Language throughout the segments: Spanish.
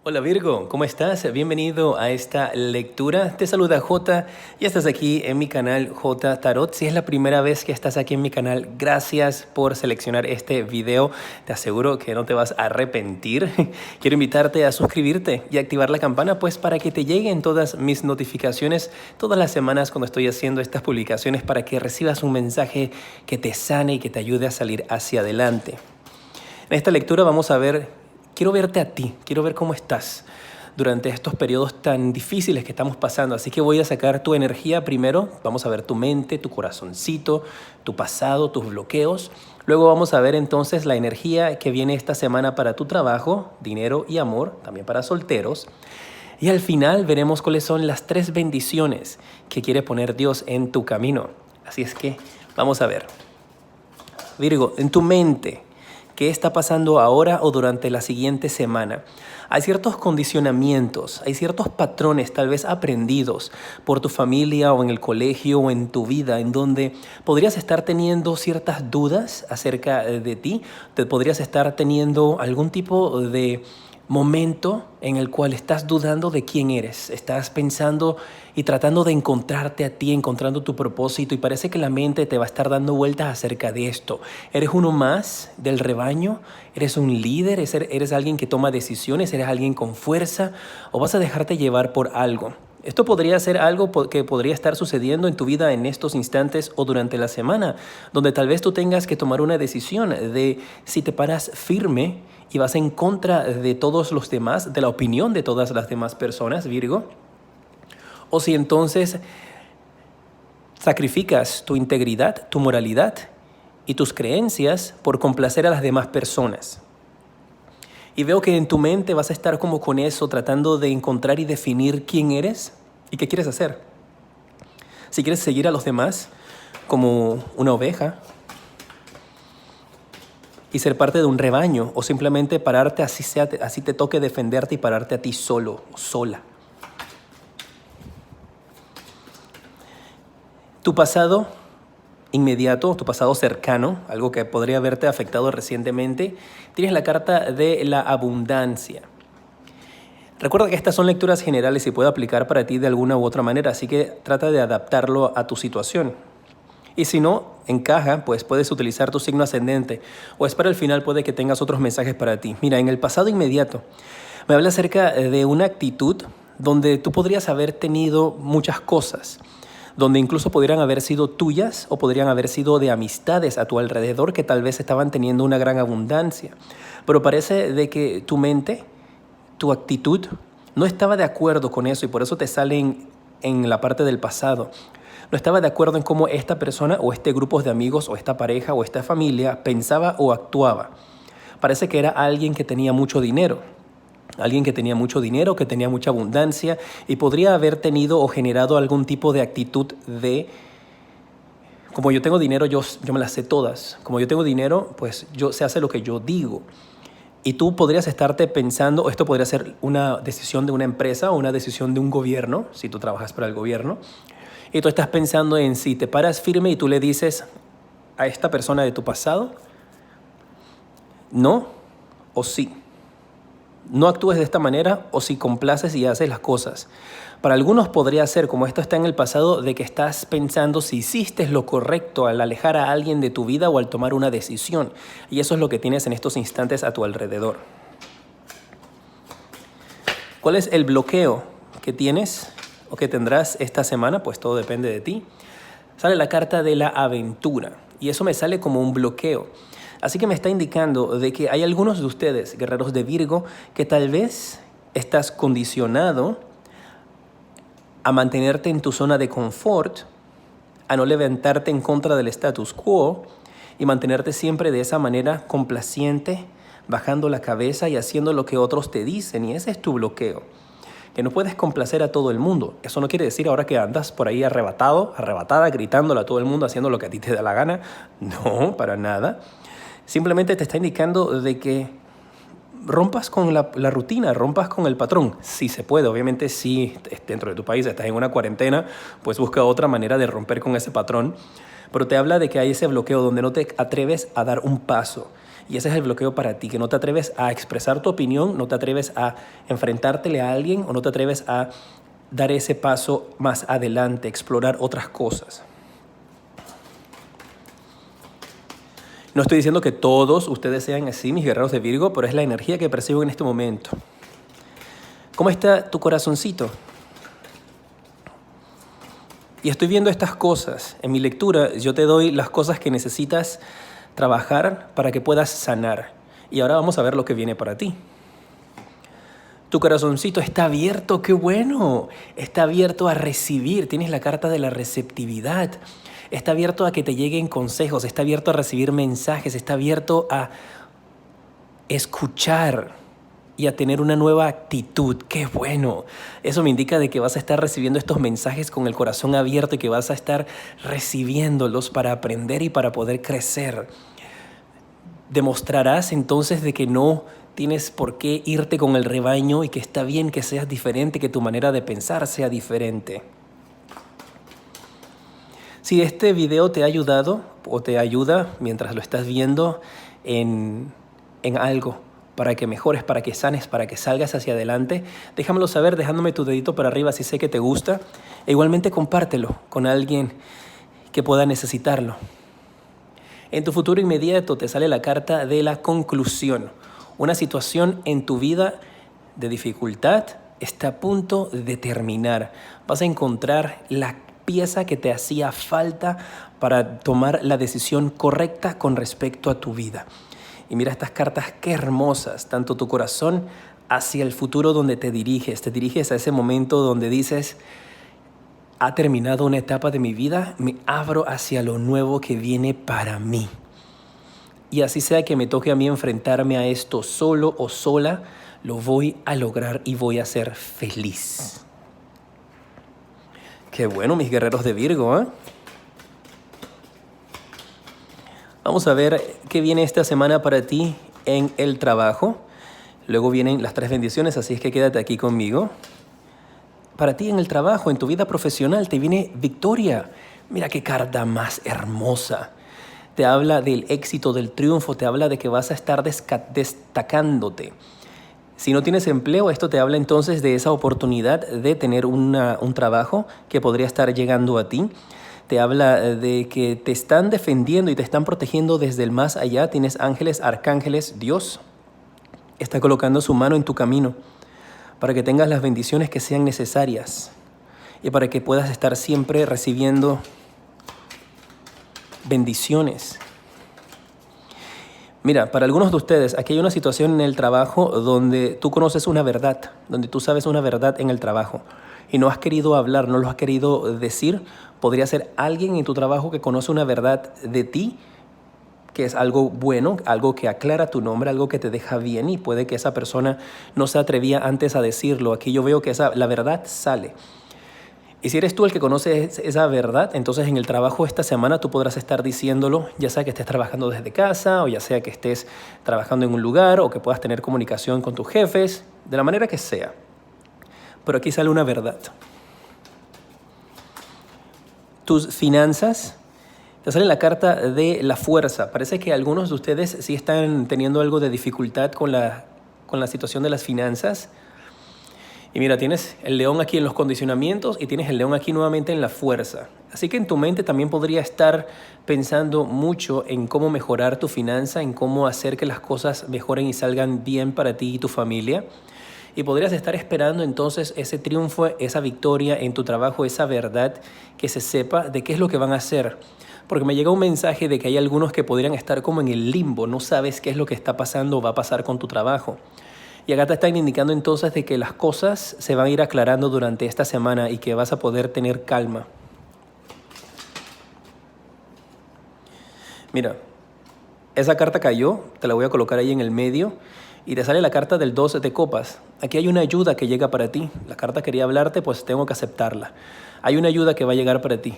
Hola Virgo, ¿cómo estás? Bienvenido a esta lectura. Te saluda J. Ya estás aquí en mi canal J Tarot. Si es la primera vez que estás aquí en mi canal, gracias por seleccionar este video. Te aseguro que no te vas a arrepentir. Quiero invitarte a suscribirte y activar la campana pues para que te lleguen todas mis notificaciones todas las semanas cuando estoy haciendo estas publicaciones para que recibas un mensaje que te sane y que te ayude a salir hacia adelante. En esta lectura vamos a ver. Quiero verte a ti, quiero ver cómo estás durante estos periodos tan difíciles que estamos pasando. Así que voy a sacar tu energía primero. Vamos a ver tu mente, tu corazoncito, tu pasado, tus bloqueos. Luego vamos a ver entonces la energía que viene esta semana para tu trabajo, dinero y amor, también para solteros. Y al final veremos cuáles son las 3 bendiciones que quiere poner Dios en tu camino. Así es que vamos a ver. Virgo, en tu mente, ¿qué está pasando ahora o durante la siguiente semana? Hay ciertos condicionamientos, hay ciertos patrones tal vez aprendidos por tu familia o en el colegio o en tu vida en donde podrías estar teniendo ciertas dudas acerca de ti, te podrías estar teniendo algún tipo de momento en el cual estás dudando de quién eres, estás pensando y tratando de encontrarte a ti, encontrando tu propósito y parece que la mente te va a estar dando vueltas acerca de esto. ¿Eres uno más del rebaño? ¿Eres un líder? ¿Eres alguien que toma decisiones? ¿Eres alguien con fuerza? ¿O vas a dejarte llevar por algo? Esto podría ser algo que podría estar sucediendo en tu vida en estos instantes o durante la semana, donde tal vez tú tengas que tomar una decisión de si te paras firme y vas en contra de todos los demás, de la opinión de todas las demás personas, Virgo, o si entonces sacrificas tu integridad, tu moralidad y tus creencias por complacer a las demás personas. Y veo que en tu mente vas a estar como con eso, tratando de encontrar y definir quién eres y qué quieres hacer. Si quieres seguir a los demás como una oveja y ser parte de un rebaño, o simplemente pararte así te toque defenderte y pararte a ti solo o sola. Tu pasado inmediato, tu pasado cercano, algo que podría haberte afectado recientemente, tienes la carta de la abundancia. Recuerda que estas son lecturas generales y puede aplicar para ti de alguna u otra manera, así que trata de adaptarlo a tu situación. Y si no encaja, pues puedes utilizar tu signo ascendente o espera al final, puede que tengas otros mensajes para ti. Mira, en el pasado inmediato me habla acerca de una actitud donde tú podrías haber tenido muchas cosas, donde incluso podrían haber sido tuyas o podrían haber sido de amistades a tu alrededor que tal vez estaban teniendo una gran abundancia. Pero parece de que tu mente, tu actitud, no estaba de acuerdo con eso y por eso te salen en la parte del pasado. No estaba de acuerdo en cómo esta persona o este grupo de amigos o esta pareja o esta familia pensaba o actuaba. Parece que era alguien que tenía mucho dinero. Alguien que tenía mucho dinero, que tenía mucha abundancia y podría haber tenido o generado algún tipo de actitud de como yo tengo dinero, yo me las sé todas. Como yo tengo dinero, pues se hace lo que yo digo. Y tú podrías estarte pensando, esto podría ser una decisión de una empresa o una decisión de un gobierno, si tú trabajas para el gobierno, y tú estás pensando en si te paras firme y tú le dices a esta persona de tu pasado, no o sí. No actúes de esta manera o si complaces y haces las cosas. Para algunos podría ser, como esto está en el pasado, de que estás pensando si hiciste lo correcto al alejar a alguien de tu vida o al tomar una decisión. Y eso es lo que tienes en estos instantes a tu alrededor. ¿Cuál es el bloqueo que tienes o que tendrás esta semana? Pues todo depende de ti. Sale la carta de la aventura y eso me sale como un bloqueo. Así que me está indicando de que hay algunos de ustedes, guerreros de Virgo, que tal vez estás condicionado a mantenerte en tu zona de confort, a no levantarte en contra del status quo y mantenerte siempre de esa manera complaciente, bajando la cabeza y haciendo lo que otros te dicen. Y ese es tu bloqueo, que no puedes complacer a todo el mundo. Eso no quiere decir ahora que andas por ahí arrebatada, gritándole a todo el mundo, haciendo lo que a ti te da la gana. No, para nada. Simplemente te está indicando de que rompas con la rutina, rompas con el patrón. Si se puede, obviamente si dentro de tu país estás en una cuarentena, pues busca otra manera de romper con ese patrón. Pero te habla de que hay ese bloqueo donde no te atreves a dar un paso. Y ese es el bloqueo para ti, que no te atreves a expresar tu opinión, no te atreves a enfrentártele a alguien o no te atreves a dar ese paso más adelante, explorar otras cosas. No estoy diciendo que todos ustedes sean así, mis guerreros de Virgo, pero es la energía que percibo en este momento. ¿Cómo está tu corazoncito? Y estoy viendo estas cosas. En mi lectura yo te doy las cosas que necesitas trabajar para que puedas sanar. Y ahora vamos a ver lo que viene para ti. Tu corazoncito está abierto, qué bueno. Está abierto a recibir. Tienes la carta de la receptividad. Está abierto a que te lleguen consejos. Está abierto a recibir mensajes. Está abierto a escuchar y a tener una nueva actitud. ¡Qué bueno! Eso me indica de que vas a estar recibiendo estos mensajes con el corazón abierto y que vas a estar recibiéndolos para aprender y para poder crecer. Demostrarás entonces de que no tienes por qué irte con el rebaño y que está bien que seas diferente, que tu manera de pensar sea diferente. Si este video te ha ayudado o te ayuda mientras lo estás viendo en algo, para que mejores, para que sanes, para que salgas hacia adelante, déjamelo saber dejándome tu dedito para arriba si sé que te gusta. E igualmente compártelo con alguien que pueda necesitarlo. En tu futuro inmediato te sale la carta de la conclusión. Una situación en tu vida de dificultad está a punto de terminar. Vas a encontrar la pieza que te hacía falta para tomar la decisión correcta con respecto a tu vida. Y mira estas cartas, qué hermosas, tanto tu corazón hacia el futuro donde te diriges a ese momento donde dices, ha terminado una etapa de mi vida, me abro hacia lo nuevo que viene para mí. Y así sea que me toque a mí enfrentarme a esto solo o sola, lo voy a lograr y voy a ser feliz. Qué bueno, mis guerreros de Virgo, ¿eh? Vamos a ver qué viene esta semana para ti en el trabajo. Luego vienen las 3 bendiciones, así es que quédate aquí conmigo. Para ti en el trabajo, en tu vida profesional, te viene victoria. Mira qué carta más hermosa. Te habla del éxito, del triunfo, te habla de que vas a estar destacándote. Si no tienes empleo, esto te habla entonces de esa oportunidad de tener un trabajo que podría estar llegando a ti. Te habla de que te están defendiendo y te están protegiendo desde el más allá. Tienes ángeles, arcángeles, Dios está colocando su mano en tu camino para que tengas las bendiciones que sean necesarias y para que puedas estar siempre recibiendo bendiciones. Mira, para algunos de ustedes, aquí hay una situación en el trabajo donde tú conoces una verdad, donde tú sabes una verdad en el trabajo y no has querido hablar, no lo has querido decir. Podría ser alguien en tu trabajo que conoce una verdad de ti, que es algo bueno, algo que aclara tu nombre, algo que te deja bien y puede que esa persona no se atrevía antes a decirlo. Aquí yo veo que la verdad sale. Y si eres tú el que conoce esa verdad, entonces en el trabajo esta semana tú podrás estar diciéndolo, ya sea que estés trabajando desde casa o ya sea que estés trabajando en un lugar o que puedas tener comunicación con tus jefes, de la manera que sea. Pero aquí sale una verdad. Tus finanzas, te sale la carta de la fuerza. Parece que algunos de ustedes sí están teniendo algo de dificultad con la situación de las finanzas. Y mira, tienes el león aquí en los condicionamientos y tienes el león aquí nuevamente en la fuerza. Así que en tu mente también podría estar pensando mucho en cómo mejorar tu finanza, en cómo hacer que las cosas mejoren y salgan bien para ti y tu familia. Y podrías estar esperando entonces ese triunfo, esa victoria en tu trabajo, esa verdad que se sepa de qué es lo que van a hacer. Porque me llega un mensaje de que hay algunos que podrían estar como en el limbo, no sabes qué es lo que está pasando o va a pasar con tu trabajo. Y acá te están indicando entonces de que las cosas se van a ir aclarando durante esta semana y que vas a poder tener calma. Mira, esa carta cayó, te la voy a colocar ahí en el medio. Y te sale la carta del 12 de copas. Aquí hay una ayuda que llega para ti. La carta quería hablarte, pues tengo que aceptarla. Hay una ayuda que va a llegar para ti.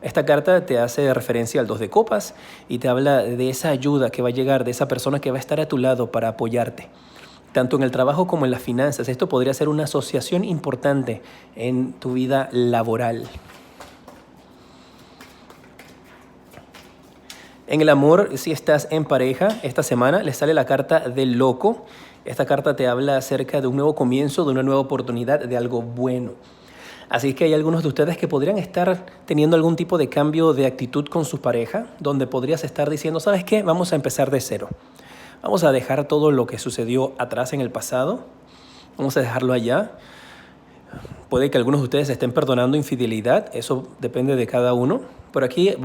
Esta carta te hace referencia al 2 de copas y te habla de esa ayuda que va a llegar, de esa persona que va a estar a tu lado para apoyarte, tanto en el trabajo como en las finanzas. Esto podría ser una asociación importante en tu vida laboral. En el amor, si estás en pareja, esta semana les sale la carta del loco. Esta carta te habla acerca de un nuevo comienzo, de una nueva oportunidad, de algo bueno. Así que hay algunos de ustedes que podrían estar teniendo algún tipo de cambio de actitud con su pareja, donde podrías estar diciendo, ¿sabes qué? Vamos a empezar de cero. Vamos a dejar todo lo que sucedió atrás en el pasado. Vamos a dejarlo allá. Puede que algunos de ustedes estén perdonando infidelidad. Eso depende de cada uno. Pero aquí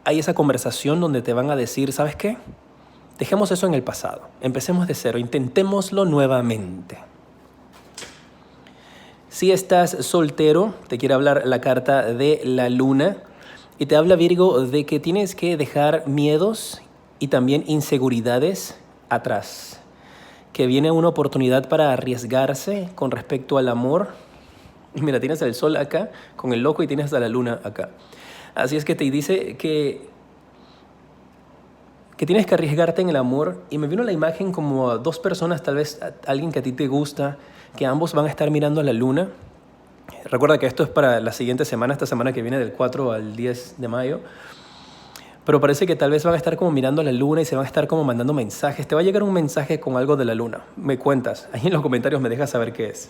hay esa conversación donde te van a decir, ¿sabes qué? Dejemos eso en el pasado. Empecemos de cero. Intentémoslo nuevamente. Si estás soltero, te quiere hablar la carta de la luna y te habla, Virgo, de que tienes que dejar miedos y también inseguridades atrás. Que viene una oportunidad para arriesgarse con respecto al amor. Y mira, tienes el sol acá con el loco y tienes a la luna acá. Así es que te dice que tienes que arriesgarte en el amor. Y me vino la imagen como a dos personas, tal vez alguien que a ti te gusta, que ambos van a estar mirando a la luna. Recuerda que esto es para la siguiente semana, esta semana que viene del 4 al 10 de mayo. Pero parece que tal vez van a estar como mirando a la luna y se van a estar como mandando mensajes. Te va a llegar un mensaje con algo de la luna. Me cuentas. Ahí en los comentarios me dejas saber qué es.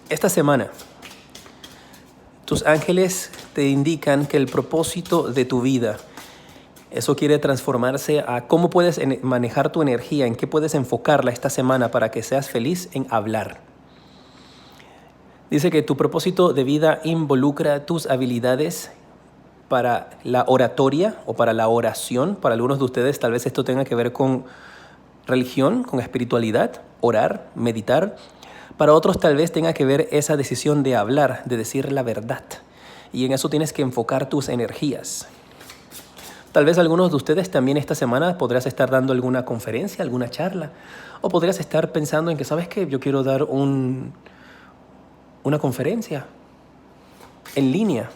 Esta semana, tus ángeles te indican que el propósito de tu vida, eso quiere transformarse a cómo puedes manejar tu energía, en qué puedes enfocarla esta semana para que seas feliz en hablar. Dice que tu propósito de vida involucra tus habilidades para la oratoria o para la oración. Para algunos de ustedes tal vez esto tenga que ver con religión, con espiritualidad, orar, meditar. Para otros tal vez tenga que ver esa decisión de hablar, de decir la verdad. Y en eso tienes que enfocar tus energías. Tal vez algunos de ustedes también esta semana podrás estar dando alguna conferencia, alguna charla. O podrías estar pensando en que, ¿sabes qué? Yo quiero dar una conferencia en línea.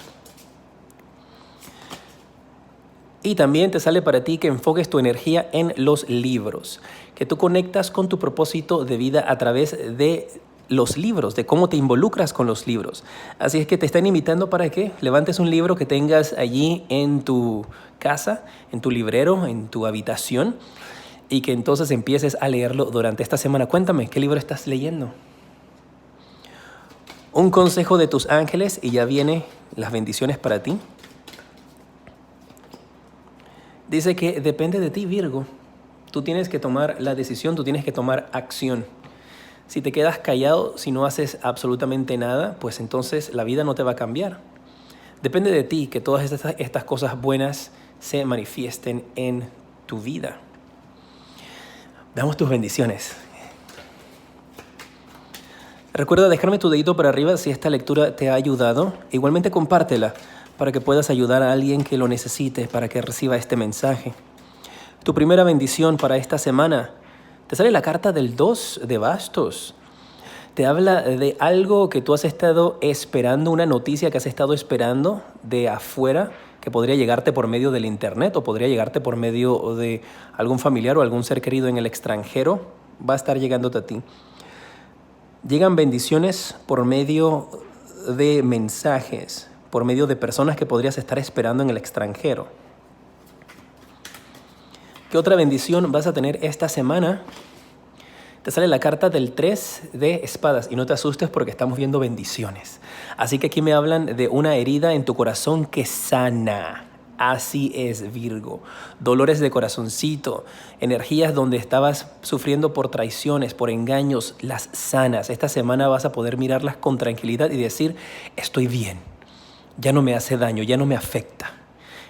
Y también te sale para ti que enfoques tu energía en los libros. Que tú conectas con tu propósito de vida a través de los libros, de cómo te involucras con los libros. Así es que te están invitando para que levantes un libro que tengas allí en tu casa, en tu librero, en tu habitación, y que entonces empieces a leerlo durante esta semana. Cuéntame, ¿qué libro estás leyendo? Un consejo de tus ángeles y ya vienen las bendiciones para ti. Dice que depende de ti, Virgo. Tú tienes que tomar la decisión, tú tienes que tomar acción. Si te quedas callado, si no haces absolutamente nada, pues entonces la vida no te va a cambiar. Depende de ti que todas estas cosas buenas se manifiesten en tu vida. Veamos tus bendiciones. Recuerda dejarme tu dedito para arriba si esta lectura te ha ayudado. Igualmente compártela para que puedas ayudar a alguien que lo necesite, para que reciba este mensaje. Tu primera bendición para esta semana. Te sale la carta del 2 de bastos. Te habla de algo que tú has estado esperando, una noticia que has estado esperando de afuera, que podría llegarte por medio del internet o podría llegarte por medio de algún familiar o algún ser querido en el extranjero. Va a estar llegándote a ti. Llegan bendiciones por medio de mensajes, por medio de personas que podrías estar esperando en el extranjero. ¿Qué otra bendición vas a tener esta semana? Te sale la carta del 3 de espadas y no te asustes porque estamos viendo bendiciones. Así que aquí me hablan de una herida en tu corazón que sana. Así es, Virgo. Dolores de corazoncito, energías donde estabas sufriendo por traiciones, por engaños, las sanas. Esta semana vas a poder mirarlas con tranquilidad y decir, estoy bien, ya no me hace daño, ya no me afecta.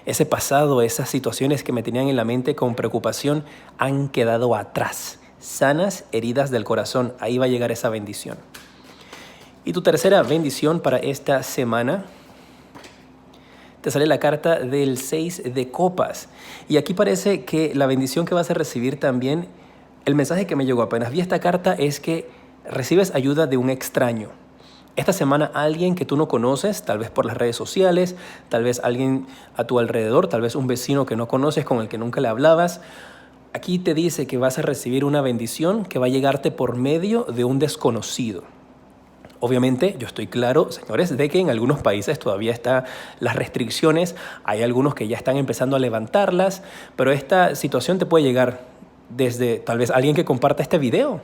Ese pasado, esas situaciones que me tenían en la mente con preocupación han quedado atrás. Sanas heridas del corazón, ahí va a llegar esa bendición. Y tu tercera bendición para esta semana, te sale la carta del 6 de copas. Y aquí parece que la bendición que vas a recibir también, el mensaje que me llegó apenas vi esta carta es que recibes ayuda de un extraño. Esta semana alguien que tú no conoces, tal vez por las redes sociales, tal vez alguien a tu alrededor, tal vez un vecino que no conoces con el que nunca le hablabas. Aquí te dice que vas a recibir una bendición que va a llegarte por medio de un desconocido. Obviamente, yo estoy claro, señores, de que en algunos países todavía están las restricciones, hay algunos que ya están empezando a levantarlas, pero esta situación te puede llegar desde tal vez alguien que comparta este video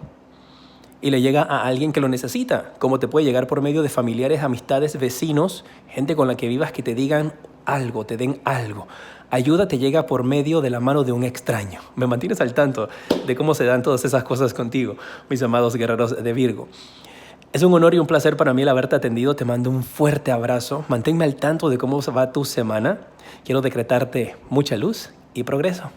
y le llega a alguien que lo necesita, como te puede llegar por medio de familiares, amistades, vecinos, gente con la que vivas que te digan algo, te den algo. Ayuda te llega por medio de la mano de un extraño. Me mantienes al tanto de cómo se dan todas esas cosas contigo, mis amados guerreros de Virgo. Es un honor y un placer para mí el haberte atendido. Te mando un fuerte abrazo. Manténme al tanto de cómo va tu semana. Quiero decretarte mucha luz y progreso.